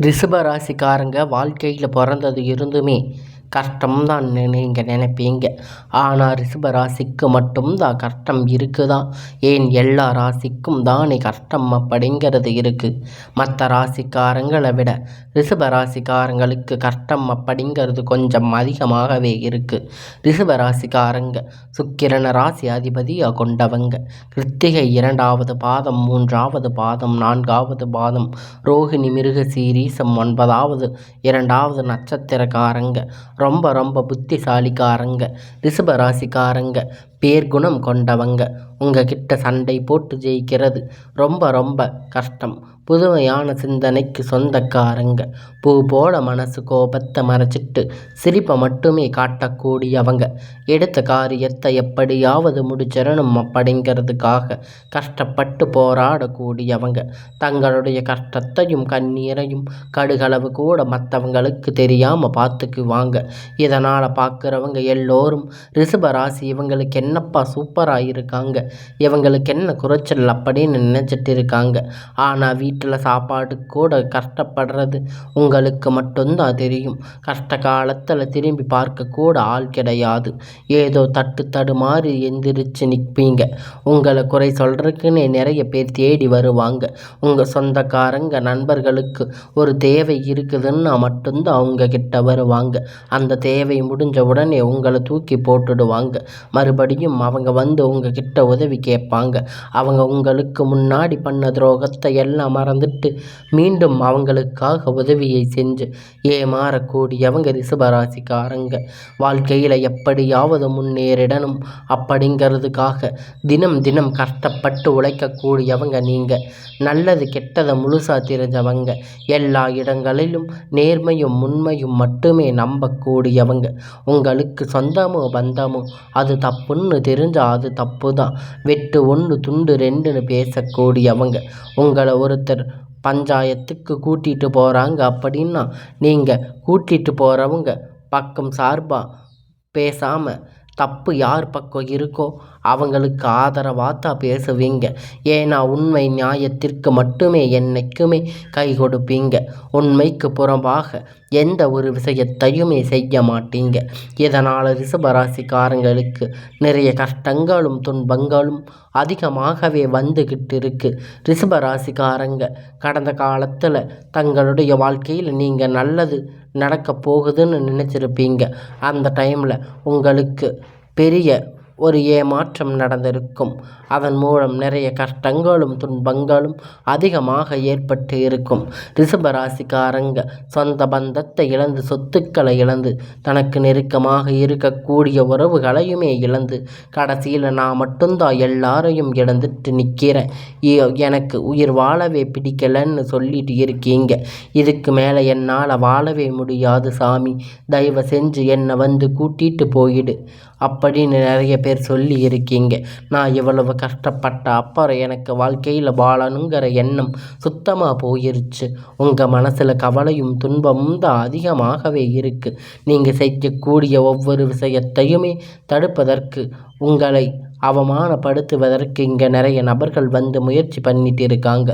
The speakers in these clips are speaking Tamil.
ரிஷபராசிக்காரங்க வாழ்க்கையில் பிறந்தது இருந்துமே கஷ்டம் தான் நீங்கள் நினைப்பீங்க. ஆனால் ரிஷபராசிக்கு மட்டும்தான் கஷ்டம் இருக்குதா? ஏன் எல்லா ராசிக்கும் தானே கஷ்டம் அப்படிங்கிறது இருக்குது. மற்ற ராசிக்காரங்களை விட ரிஷபராசிக்காரங்களுக்கு கஷ்டம் அப்படிங்கிறது கொஞ்சம் அதிகமாகவே இருக்குது. ரிஷபராசிக்காரங்க சுக்கிரன ராசி அதிபதியாக கொண்டவங்க. கிருத்திகை 2வது பாதம், 3வது பாதம், 4வது பாதம், ரோகிணி மிருகசீரிசம் 9வது 2வது நட்சத்திரக்காரங்க. ரொம்ப ரொம்ப புத்திசாலிக்காரங்க. ரிஷபராசிக்காரங்க பேர்குணம் கொண்டவங்க. உங்ககிட்ட சண்டை போட்டு ஜெயிக்கிறது ரொம்ப ரொம்ப கஷ்டம். புதுமையான சிந்தனைக்கு சொந்தக்காரங்க. பூ போல மனசு கோபத்தை மறைச்சிட்டு சிரிப்பை மட்டுமே காட்டக்கூடியவங்க. எடுத்த காரியத்தை எப்படியாவது முடிச்சிடணும் அப்படிங்கிறதுக்காக கஷ்டப்பட்டு போராடக்கூடியவங்க. தங்களுடைய கஷ்டத்தையும் கண்ணீரையும் கடுகளவு கூட மற்றவங்களுக்கு தெரியாமல் பார்த்துக்குவாங்க. இதனால் பார்க்குறவங்க எல்லோரும் ரிஷபராசி இவங்களுக்கு என்னப்பா சூப்பராக இருக்காங்க, இவங்களுக்கு என்ன குறைச்சல் அப்படின்னு நினச்சிட்டு இருக்காங்க. ஆனால் வீட்டில் சாப்பாடு கூட கஷ்டப்படுறது உங்களுக்கு மட்டும்தான் தெரியும். கஷ்ட காலத்தில் திரும்பி பார்க்க கூட ஆள் கிடையாது. ஏதோ தட்டு தடுமாறி எந்திரிச்சு நிற்பீங்க. உங்களை குறை சொல்கிறதுக்குன்னே நிறைய பேர் தேடி வருவாங்க. உங்கள் சொந்தக்காரங்க நண்பர்களுக்கு ஒரு தேவை இருக்குதுன்னா மட்டும்தான் அவங்க கிட்ட வருவாங்க. அந்த தேவை முடிஞ்ச உடனே உங்களை தூக்கி போட்டுடுவாங்க. மறுபடியும் அவங்க வந்து உங்ககிட்ட உதவி கேட்பாங்க. அவங்க உங்களுக்கு முன்னாடி பண்ண துரோகத்தை எல்லாம் மறந்துட்டு மீண்டும் அவங்களுக்காக உதவியை செஞ்சு ஏமாறக்கூடியவங்க ரிஷபராசிக்காரங்க. வாழ்க்கையில் எப்படியாவது முன்னேறிடணும் அப்படிங்கிறதுக்காக தினம் தினம் கஷ்டப்பட்டு உழைக்கக்கூடியவங்க நீங்கள். நல்லது கெட்டதை முழுசாக தெரிஞ்சவங்க. எல்லா இடங்களிலும் நேர்மையும் உண்மையும் மட்டுமே நம்பக்கூடியவங்க. உங்களுக்கு சொந்தமோ பந்தமோ அது தப்புன்னு தெரிஞ்சால் அது தப்பு தான். வெட்டு 1 துண்டு 2ன்னு பேசக்கூடியவங்க. உங்களை ஒருத்தர் பஞ்சாயத்துக்கு கூட்டிகிட்டு போகிறாங்க அப்படின்னா நீங்கள் கூட்டிகிட்டு போகிறவங்க பக்கம் சார்பாக பேசாமல் தப்பு யார் பக்கம் இருக்கோ அவங்களுக்கு ஆதரவாக தான் பேசுவீங்க. ஏன்னா உண்மை நியாயத்திற்கு மட்டுமே என்னைக்குமே கை கொடுப்பீங்க. உண்மைக்கு புறம்பாக எந்த ஒரு விஷயத்தையுமே செய்ய மாட்டீங்க. இதனால் ரிஷபராசிக்காரங்களுக்கு நிறைய கஷ்டங்களும் துன்பங்களும் அதிகமாகவே வந்துக்கிட்டு இருக்கு. ரிஷபராசிக்காரங்க கடந்த காலத்தில் தங்களுடைய வாழ்க்கையில் நீங்கள் நல்லது நடக்க போகுதுன்னு நினச்சிருப்பீங்க. அந்த டைமில் உங்களுக்கு பெரிய ஒரு ஏமாற்றம் நடந்திருக்கும். அதன் மூலம் நிறைய கஷ்டங்களும் துன்பங்களும் அதிகமாக ஏற்பட்டு இருக்கும். ரிஷபராசிக்காரங்க சொந்த பந்தத்தை இழந்து, சொத்துக்களை இழந்து, தனக்கு நெருக்கமாக இருக்கக்கூடிய உறவுகளையுமே இழந்து, கடைசியில் நான் மட்டும்தான் எல்லாரையும் இழந்துட்டு நிற்கிறேன், எனக்கு உயிர் வாழவே பிடிக்கலன்னு சொல்லிட்டு இருக்கீங்க. இதுக்கு மேலே என்னால் வாழவே முடியாது சாமி, தயவு செஞ்சு என்னை வந்து கூட்டிகிட்டு போயிடு அப்படின்னு நிறைய பேர் சொல்லி இருக்கீங்க. நான் இவ்வளவு கஷ்டப்பட்ட அப்புறம் எனக்கு வாழ்க்கையில் வாழணுங்கிற எண்ணம் சுத்தமாக போயிருச்சு. உங்கள் மனசில் கவலையும் துன்பமும் தான் அதிகமாகவே இருக்குது. நீங்கள் செய்யக்கூடிய ஒவ்வொரு விஷயத்தையுமே தடுப்பதற்கு, உங்களை அவமானப்படுத்துவதற்கு இங்கே நிறைய நபர்கள் வந்து முயற்சி பண்ணிட்டு இருக்காங்க.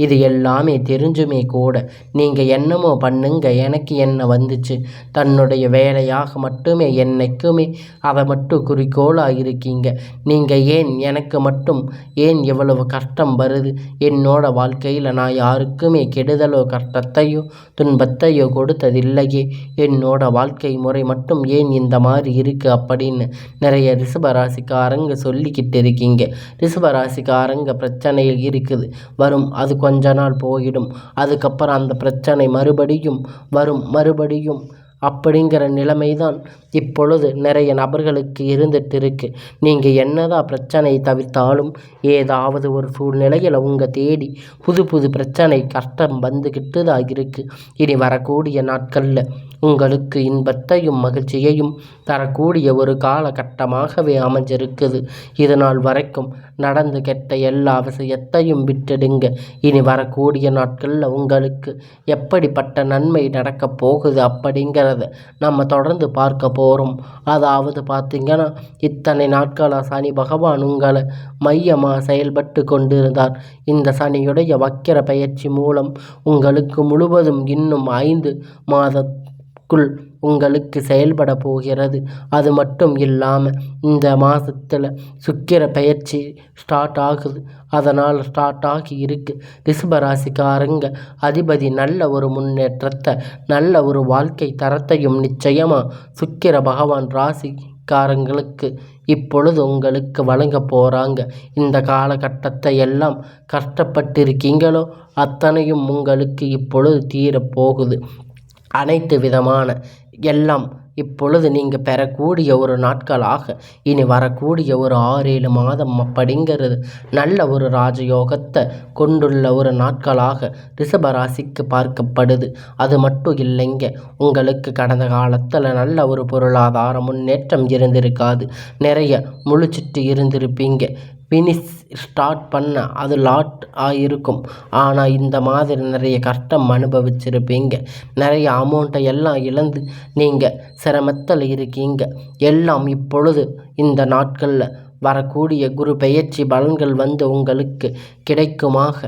இது எல்லாமே தெரிஞ்சுமே கூட நீங்கள் என்னமோ பண்ணுங்க, எனக்கு என்ன வந்துச்சு, தன்னுடைய வேலையாக மட்டுமே என்னைக்குமே அதை மட்டும் குறிக்கோளாக இருக்கீங்க. நீங்கள் ஏன் எனக்கு மட்டும் ஏன் இவ்வளவு கஷ்டம் வருது, என்னோட வாழ்க்கையில் நான் யாருக்குமே கெடுதலோ கஷ்டத்தையோ துன்பத்தையோ கொடுத்ததில்லையே, என்னோட வாழ்க்கை முறை மட்டும் ஏன் இந்த மாதிரி இருக்குது அப்படின்னு நிறைய ரிஷபராசிக்காரங்க சொல்லிக்கிட்டு இருக்கீங்க. ரிஷபராசிக்காரங்க பிரச்சனையில் இருக்குது, வரும், அது கொஞ்ச நாள் போயிடும், அதுக்கப்புறம் அந்த பிரச்சனை மறுபடியும் வரும், மறுபடியும் அப்படிங்கிற நிலைமை தான் இப்பொழுது நிறைய நபர்களுக்கு இருந்துட்டு இருக்கு. நீங்கள் என்னதான் பிரச்சனை தவிர்த்தாலும் ஏதாவது ஒரு சூழ்நிலையில் உங்கள் தேடி புது புது பிரச்சனை கஷ்டம் வந்துக்கிட்டு தான் இருக்குது. இனி வரக்கூடிய நாட்களில் உங்களுக்கு இன்பத்தையும் மகிழ்ச்சியையும் தரக்கூடிய ஒரு காலகட்டமாகவே அமைஞ்சிருக்குது. இது நாள் வரைக்கும் நடந்து கெட்ட எல்லா விஷயத்தையும் விட்டுடுங்க. இனி வரக்கூடிய நாட்களில் உங்களுக்கு எப்படிப்பட்ட நன்மை நடக்கப் போகுது அப்படிங்கிறத நம்ம தொடர்ந்து பார்க்க போகிறோம். அதாவது பார்த்திங்கன்னா, இத்தனை நாட்களாக சனி பகவான் உங்களை மையமாக செயல்பட்டு கொண்டிருந்தார். இந்த சனியுடைய வக்கிர பயிற்சி மூலம் உங்களுக்கு முழுவதும் இன்னும் 5 மாதத்துக்குள் உங்களுக்கு செயல்பட போகிறது. அது மட்டும் இல்லாமல் இந்த மாதத்தில் சுக்கிர பயிற்சி ஸ்டார்ட் ஆகுது. அதனால் ஸ்டார்ட் ஆகி இருக்கு. ரிஷபராசிக்காரங்க அதிபதி நல்ல ஒரு முன்னேற்றத்தை, நல்ல ஒரு வாழ்க்கை தரத்தையும் நிச்சயமாக சுக்கிர பகவான் ராசிக்காரங்களுக்கு இப்பொழுது உங்களுக்கு வழங்க போகிறாங்க. இந்த காலகட்டத்தை எல்லாம் கஷ்டப்பட்டிருக்கீங்களோ அத்தனையும் உங்களுக்கு இப்பொழுது தீரப்போகுது. அனைத்து விதமான எல்லாம் இப்பொழுது நீங்கள் பெறக்கூடிய ஒரு நாட்களாக இனி வரக்கூடிய ஒரு 6-7 மாதம் அப்படிங்கிறது நல்ல ஒரு ராஜயோகத்தை கொண்டுள்ள ஒரு நாட்களாக ரிஷபராசிக்கு பார்க்கப்படுது. அது மட்டும் இல்லைங்க, உங்களுக்கு கடந்த காலத்தில் நல்ல ஒரு பொருளாதார முன்னேற்றம் இருந்திருக்காது. நிறைய முழிச்சிட்டு இருந்திருப்பீங்க. ஃபினிஷ் ஸ்டார்ட் பண்ண அது லாட் ஆகிருக்கும். ஆனால் இந்த மாதிரி நிறைய கஷ்டம் அனுபவிச்சிருப்பீங்க. நிறைய அமௌண்ட்டை எல்லாம் இழந்து நீங்கள் சிரமத்தில் இருக்கீங்க. எல்லாம் இப்பொழுது இந்த நாட்களில் வரக்கூடிய குரு பெயர்ச்சி பலன்கள் வந்து உங்களுக்கு கிடைக்குமாக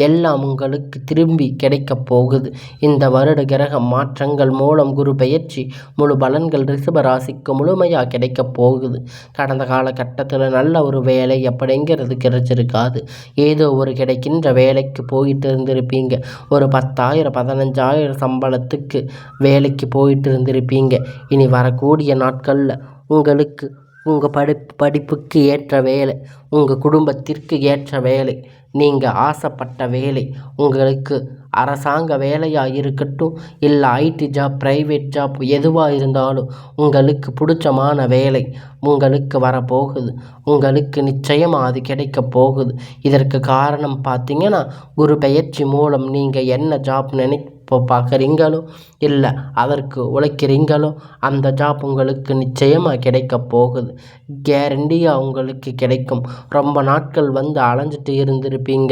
எல்லாம் உங்களுக்கு திரும்பி கிடைக்கப் போகுது. இந்த வருட கிரக மாற்றங்கள் மூலம் குரு பெயர்ச்சி முழு பலன்கள் ரிஷபராசிக்கு முழுமையாக கிடைக்கப் போகுது. கடந்த காலகட்டத்தில் நல்ல ஒரு வேலை அப்படிங்கிறது கிடைச்சிருக்காது. ஏதோ ஒரு கிடைக்கின்ற வேலைக்கு போயிட்டு இருந்திருப்பீங்க. ஒரு 10,000 15,000 சம்பளத்துக்கு வேலைக்கு போயிட்டு இருந்திருப்பீங்க. இனி வரக்கூடிய நாட்களில் உங்களுக்கு உங்கள் படிப்புக்கு ஏற்ற வேலை, உங்கள் குடும்பத்திற்கு ஏற்ற வேலை, நீங்கள் ஆசைப்பட்ட வேலை, உங்களுக்கு அரசாங்க வேலையாக இருக்கட்டும், இல்லை ஐடி ஜாப், ப்ரைவேட் ஜாப், எதுவாக இருந்தாலும் உங்களுக்கு பிடிச்சமான வேலை உங்களுக்கு வரப்போகுது. உங்களுக்கு நிச்சயமாக அது கிடைக்க போகுது. இதற்கு காரணம் பார்த்திங்கன்னா, குரு பெயர்ச்சி மூலம் நீங்கள் என்ன ஜாப் பார்க்குறீங்களோ இல்லை அதற்கு உழைக்கிறீங்களோ அந்த ஜாப் உங்களுக்கு நிச்சயமாக கிடைக்க போகுது. கேரண்டியாக உங்களுக்கு கிடைக்கும். ரொம்ப நாட்கள் வந்து அலைஞ்சிட்டு இருந்திருப்பீங்க.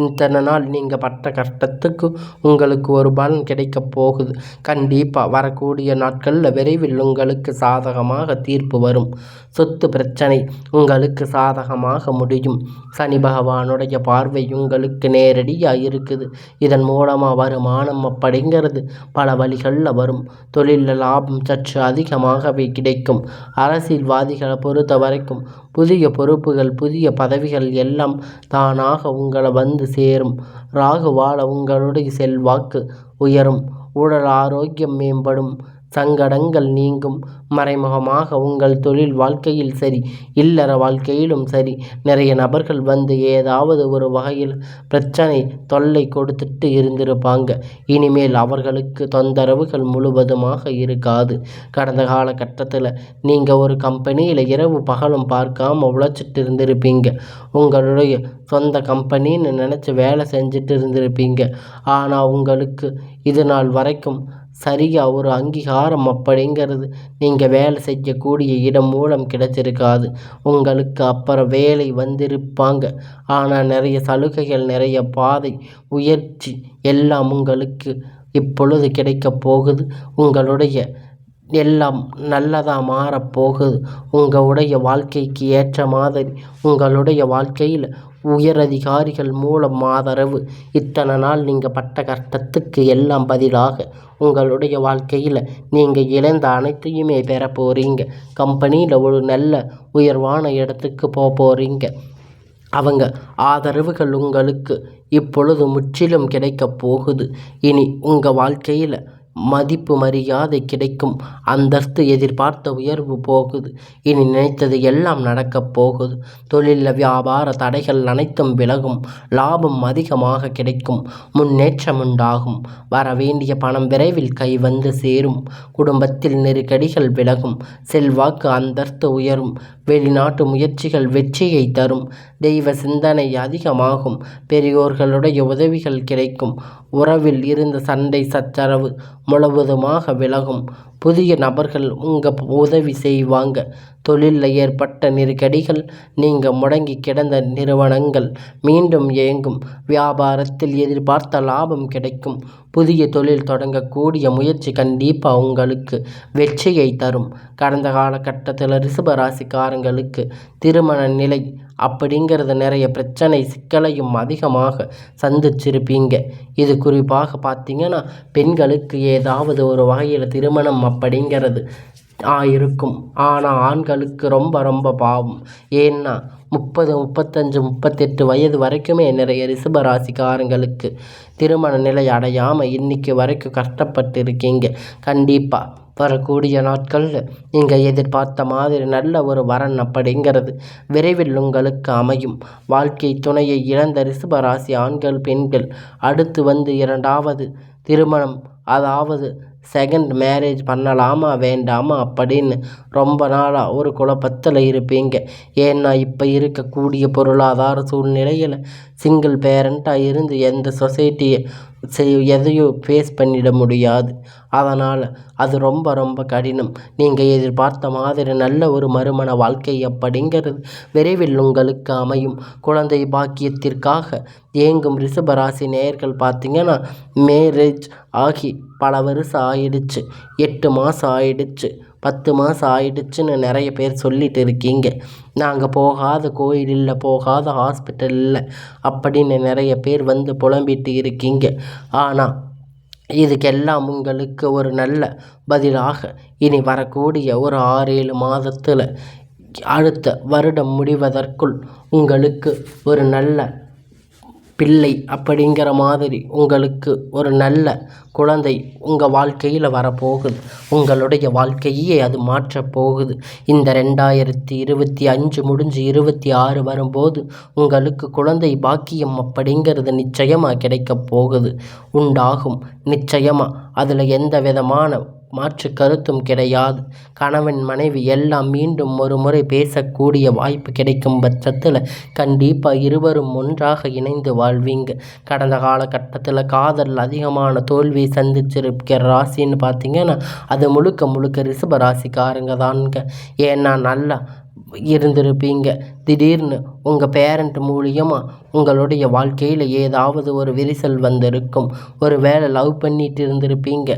இத்தனை நாள் நீங்கள் பட்ட கஷ்டத்துக்கு உங்களுக்கு ஒரு பலன் கிடைக்க போகுது. கண்டிப்பாக வரக்கூடிய நாட்களில் விரைவில் உங்களுக்கு சாதகமாக தீர்ப்பு வரும். சொத்து பிரச்சனை உங்களுக்கு சாதகமாக முடியும். சனி பகவானுடைய பார்வை உங்களுக்கு நேரடியாக இருக்குது. இதன் மூலமாக வருமானம் அப்படிங்கிறது பல வழிகளில் வரும். தொழிலில் லாபம் சற்று அதிகமாகவே கிடைக்கும். அரசியல்வாதிகளை பொறுத்த வரைக்கும் புதிய பொறுப்புகள், புதிய பதவிகள் எல்லாம் தானாக உங்களை வந்து சேரும். ராகுவால் உங்களுடைய செல்வாக்கு உயரும். உடல் ஆரோக்கியம் மேம்படும். சங்கடங்கள் நீங்கும். மறைமுகமாக உங்கள் தொழில் வாழ்க்கையில் சரி, இல்லற வாழ்க்கையிலும் சரி, நிறைய நபர்கள் வந்து ஏதாவது ஒரு வகையில் பிரச்சனை தொல்லை கொடுத்துட்டு இருந்திருப்பாங்க. இனிமேல் அவர்களுக்கு தொந்தரவுகள் முழுவதுமாக இருக்காது. கடந்த காலகட்டத்தில் நீங்கள் ஒரு கம்பெனியில் இரவு பகலும் பார்க்காம உழைச்சிட்டு இருந்திருப்பீங்க. உங்களுடைய சொந்த கம்பெனின்னு நினச்சி வேலை செஞ்சுட்டு இருந்திருப்பீங்க. ஆனால் உங்களுக்கு இது நாள் வரைக்கும் சரியாக ஒரு அங்கீகாரம் அப்படிங்கிறது நீங்கள் வேலை செய்யக்கூடிய இடம் மூலம் கிடைச்சிருக்காது. உங்களுக்கு அப்புறம் வேலை வந்திருப்பாங்க. ஆனால் நிறைய சலுகைகள், நிறைய பாதை உயர்ச்சி எல்லாம் உங்களுக்கு இப்பொழுது கிடைக்கப் போகுது. உங்களுடைய எல்லாம் நல்லதாக மாறப்போகுது. உங்களுடைய வாழ்க்கைக்கு ஏற்ற மாதிரி உங்களுடைய வாழ்க்கையில் உயரதிகாரிகள் மூலம் ஆதரவு. இத்தனை நாள் நீங்கள் பட்ட கஷ்டத்துக்கு எல்லாம் பதிலாக உங்களுடைய வாழ்க்கையில் நீங்கள் இழந்த அனைத்தையுமே பெற போகிறீங்க. கம்பெனியில் ஒரு நல்ல உயர்வான இடத்துக்கு போகிறீங்க. அவங்க ஆதரவுகள் உங்களுக்கு இப்பொழுது முற்றிலும் கிடைக்கப் போகுது. இனி உங்கள் வாழ்க்கையில் மதிப்பு மரியாதை கிடைக்கும். அந்தஸ்து எதிர்பார்த்த உயர்வு போகுது. இனி நினைத்தது எல்லாம் நடக்கப் போகுது. தொழிலில் வியாபார தடைகள் அனைத்தும் விலகும். லாபம் அதிகமாக கிடைக்கும். முன்னேற்றம் உண்டாகும். வர வேண்டிய பணம் விரைவில் கை வந்து சேரும். குடும்பத்தில் நெருக்கடிகள் விலகும். செல்வாக்கு அந்தஸ்து உயரும். வெளிநாட்டு முயற்சிகள் வெற்றியை தரும். தெய்வ சிந்தனை அதிகமாகும். பெரியோர்களுடைய உதவிகள் கிடைக்கும். உறவில் இருந்த சண்டை சச்சரவு முழுவதுமாக விலகும். புதிய நபர்கள் உதவி செய்வாங்க. தொழிலில் ஏற்பட்ட நெருக்கடிகள் நீங்க. முடங்கி கிடந்த நிறுவனங்கள் மீண்டும் இயங்கும். வியாபாரத்தில் எதிர்பார்த்த லாபம் கிடைக்கும். புதிய தொழில் தொடங்கக்கூடிய முயற்சி கண்டிப்பாக உங்களுக்கு வெற்றியை தரும். கடந்த காலகட்டத்தில் ரிஷபராசிக்காரங்களுக்கு திருமண நிலை அப்படிங்கிறது நிறைய பிரச்சனை சிக்கலையும் அதிகமாக சந்திச்சிருப்பீங்க. இது குறிப்பாக பார்த்தீங்கன்னா பெண்களுக்கு ஏதாவது ஒரு வகையில் திருமணம் அப்படிங்கிறது இருக்கும். ஆனால் ஆண்களுக்கு ரொம்ப ரொம்ப பாவம். ஏன்னா 30, 35, 38 வயது வரைக்குமே நிறைய ரிஷபராசிக்காரங்களுக்கு திருமண நிலை அடையாமல் இன்னைக்கு வரைக்கும் கஷ்டப்பட்டு இருக்கீங்க. கண்டிப்பாக வரக்கூடிய நாட்களில் நீங்கள் எதிர்பார்த்த மாதிரி நல்ல ஒரு வரன் அப்படிங்கிறது விரைவில் உங்களுக்கு அமையும். வாழ்க்கை துணையை இழந்த ரிஷபராசி ஆண்கள் பெண்கள் அடுத்து வந்து 2வது திருமணம், அதாவது செகண்ட் மேரேஜ் பண்ணலாமா வேண்டாமா அப்படின்னு ரொம்ப நாளாக ஒரு குழப்பத்தில் இருப்பீங்க. ஏன்னா இப்போ இருக்கக்கூடிய பொருளாதார சூழ்நிலையில் சிங்கிள் பேரண்ட்டாக இருந்து எந்த சொசைட்டியை எதையும் ஃபேஸ் பண்ணிட முடியாது. அதனால் அது ரொம்ப ரொம்ப கடினம். நீங்கள் எதிர்பார்த்த மாதிரி நல்ல ஒரு மறுமண வாழ்க்கை அப்படிங்கிறது விரைவில் உங்களுக்கு அமையும். குழந்தை பாக்கியத்திற்காக ஏங்கும் ரிஷபராசி நேயர்கள் பார்த்தீங்கன்னா மேரேஜ் ஆகி பல வருஷம் ஆயிடுச்சு, 8 மாதம் ஆயிடுச்சு, 10 மாதம் ஆயிடுச்சுன்னு நிறைய பேர் சொல்லிட்டு இருக்கீங்க. நாங்கள் போகாத கோயில் இல்லை, போகாத ஹாஸ்பிட்டல் இல்லை அப்படின்னு நிறைய பேர் வந்து புலம்பிட்டு இருக்கீங்க. ஆனால் இதுக்கெல்லாம் உங்களுக்கு ஒரு நல்ல பதிலாக இனி வரக்கூடிய ஒரு 6-7 மாதத்தில் அடுத்த வருடம் முடிவதற்குள் உங்களுக்கு ஒரு நல்ல பிள்ளை அப்படிங்கிற மாதிரி உங்களுக்கு ஒரு நல்ல குழந்தை உங்கள் வாழ்க்கையில் வரப்போகுது. உங்களுடைய வாழ்க்கையே அது மாற்றப் போகுது. இந்த 2025 முடிஞ்சு 26 வரும்போது உங்களுக்கு குழந்தை பாக்கியம் அப்படிங்கிறது நிச்சயமாக கிடைக்கப் போகுது. உண்டாகும் நிச்சயமாக. அதில் எந்த விதமான மாற்று கருத்தும் கிடையாது. கணவன் மனைவி எல்லாம் மீண்டும் ஒரு முறை பேசக்கூடிய வாய்ப்பு கிடைக்கும் பட்சத்தில் கண்டிப்பாக இருவரும் ஒன்றாக இணைந்து வாழ்வீங்க. கடந்த காலகட்டத்தில் காதல் அதிகமான தோல்வி சந்திச்சிருக்கிற ராசின்னு பார்த்தீங்கன்னா அது முழுக்க முழுக்க ரிஷப ராசிக்காரங்க தானுங்க. ஏன்னா நல்லா இருந்திருப்பீங்க. திடீர்னு உங்கள் பேரண்ட் மூலியமாக உங்களுடைய வாழ்க்கையில் ஏதாவது ஒரு விரிசல் வந்திருக்கும். ஒரு வேளை லவ் பண்ணிட்டு இருந்திருப்பீங்க.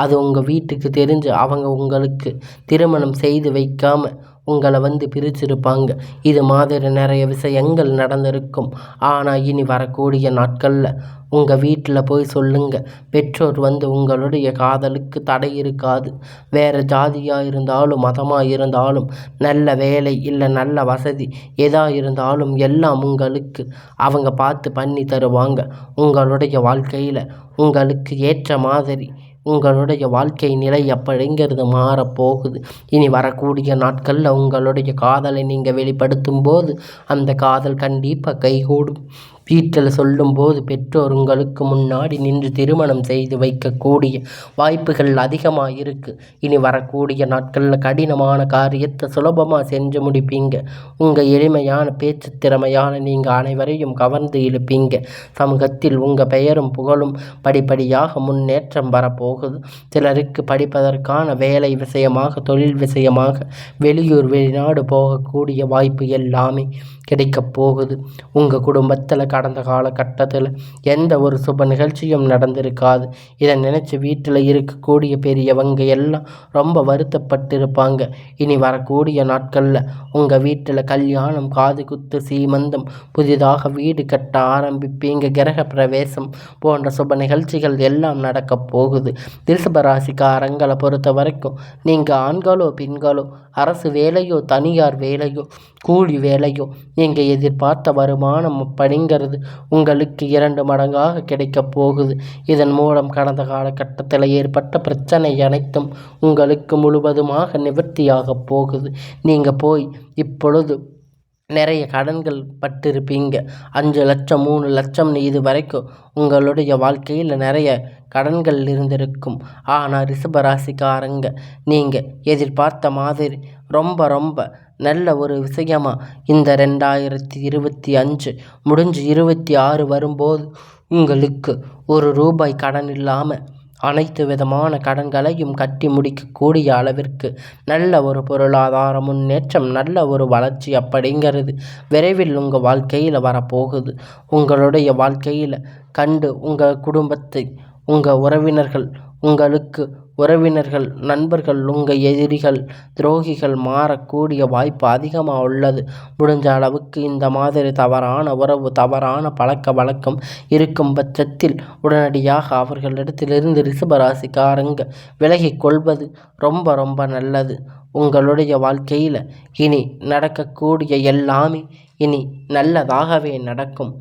அது உங்கள் வீட்டுக்கு தெரிஞ்சு அவங்க உங்களுக்கு திருமணம் செய்து வைக்காமல் உங்களை வந்து பிரிச்சிருப்பாங்க. இது மாதிரி நிறைய விஷயங்கள் நடந்திருக்கும். ஆனால் இனி வரக்கூடிய நாட்களில் உங்கள் வீட்டில் போய் சொல்லுங்கள். பெற்றோர் வந்து உங்களுடைய காதலுக்கு தடை இருக்காது. வேறு ஜாதியாக இருந்தாலும் மதமாக இருந்தாலும் நல்ல வேலை இல்லை நல்ல வசதி எதாக இருந்தாலும் எல்லாம் உங்களுக்கு அவங்க பார்த்து பண்ணி தருவாங்க. உங்களுடைய வாழ்க்கையில் உங்களுக்கு ஏற்ற மாதிரி உங்களுடைய வாழ்க்கை நிலை அப்படிங்கிறது மாறப்போகுது. இனி வரக்கூடிய நாட்களில் உங்களுடைய காதலை நீங்கள் வெளிப்படுத்தும் போது அந்த காதல் கண்டிப்பாக கைகூடும். வீட்டில் சொல்லும்போது பெற்றோர் உங்களுக்கு முன்னாடி நின்று திருமணம் செய்து வைக்கக்கூடிய வாய்ப்புகள் அதிகமாக இருக்குது. இனி வரக்கூடிய நாட்களில் கடினமான காரியத்தை சுலபமாக செஞ்சு முடிப்பீங்க. உங்கள் எளிமையான பேச்சு திறமையான நீங்கள் அனைவரையும் கவர்ந்து இழுப்பீங்க. சமூகத்தில் உங்கள் பெயரும் புகழும் படிப்படியாக முன்னேற்றம் வரப்போகுது. சிலருக்கு படிப்பதற்கான வேலை விஷயமாக தொழில் விஷயமாக வெளியூர் வெளிநாடு போகக்கூடிய வாய்ப்பு எல்லாமே கிடைக்கப் போகுது. உங்கள் குடும்பத்தில் கடந்த காலகட்டத்தில் எந்த ஒரு சுப நிகழ்ச்சியும் நடந்திருக்காது. இதை நினச்சி வீட்டில் இருக்கக்கூடிய பெரியவங்க எல்லாம் ரொம்ப வருத்தப்பட்டிருப்பாங்க. இனி வரக்கூடிய நாட்களில் உங்கள் வீட்டில் கல்யாணம், காது குத்து, சீமந்தம், புதிதாக வீடு கட்ட ஆரம்பிப்பீங்க. கிரக பிரவேசம் போன்ற சுப நிகழ்ச்சிகள் எல்லாம் நடக்கப் போகுது. ரிஷபராசிக்காரங்களை பொறுத்த வரைக்கும் நீங்கள் ஆண்களோ பெண்களோ அரசு வேலையோ தனியார் வேலையோ கூலி வேலையோ நீங்கள் எதிர்பார்த்த வருமானம் அப்படிங்கிறது உங்களுக்கு 2 மடங்காக கிடைக்கப் போகுது. இதன் மூலம் கடந்த காலகட்டத்தில் ஏற்பட்ட பிரச்சனை அனைத்தும் உங்களுக்கு முழுவதுமாக நிவர்த்தியாகப் போகுது. நீங்கள் போய் இப்பொழுது நிறைய கடன்கள் பட்டிருப்பீங்க. 5 லட்சம் 3 லட்சம்னு இது வரைக்கும் உங்களுடைய வாழ்க்கையில் நிறைய கடன்கள் இருந்திருக்கும். ஆனால் ரிஷபராசிக்காரங்க நீங்கள் எதிர்பார்த்த மாதிரி ரொம்ப ரொம்ப நல்ல ஒரு விஷயமா இந்த 2025 முடிஞ்சு 26 வரும்போது உங்களுக்கு ₹1 கடன் இல்லாமல் அனைத்து விதமான கடன்களையும் கட்டி முடிக்கக்கூடிய அளவிற்கு நல்ல ஒரு பொருளாதார முன்னேற்றம், நல்ல ஒரு வளர்ச்சி அப்படிங்கிறது விரைவில் உங்கள் வாழ்க்கையில் வரப்போகுது. உங்களுடைய வாழ்க்கையில் கண்டு உங்கள் குடும்பத்தை, உங்கள் உறவினர்கள், உங்களுக்கு உறவினர்கள், நண்பர்கள், உங்கள் எதிரிகள், துரோகிகள் மாறக்கூடிய வாய்ப்பு அதிகமாக உள்ளது. முடிஞ்ச அளவுக்கு இந்த மாதிரி தவறான உறவு, தவறான பழக்க வழக்கம் இருக்கும் பட்சத்தில் உடனடியாக அவர்களிடத்திலிருந்து ரிஷபராசிக்காரங்க விலகிக் கொள்வது ரொம்ப ரொம்ப நல்லது. உங்களுடைய வாழ்க்கையில் இனி நடக்கக்கூடிய எல்லாமே இனி நல்லதாகவே நடக்கும்.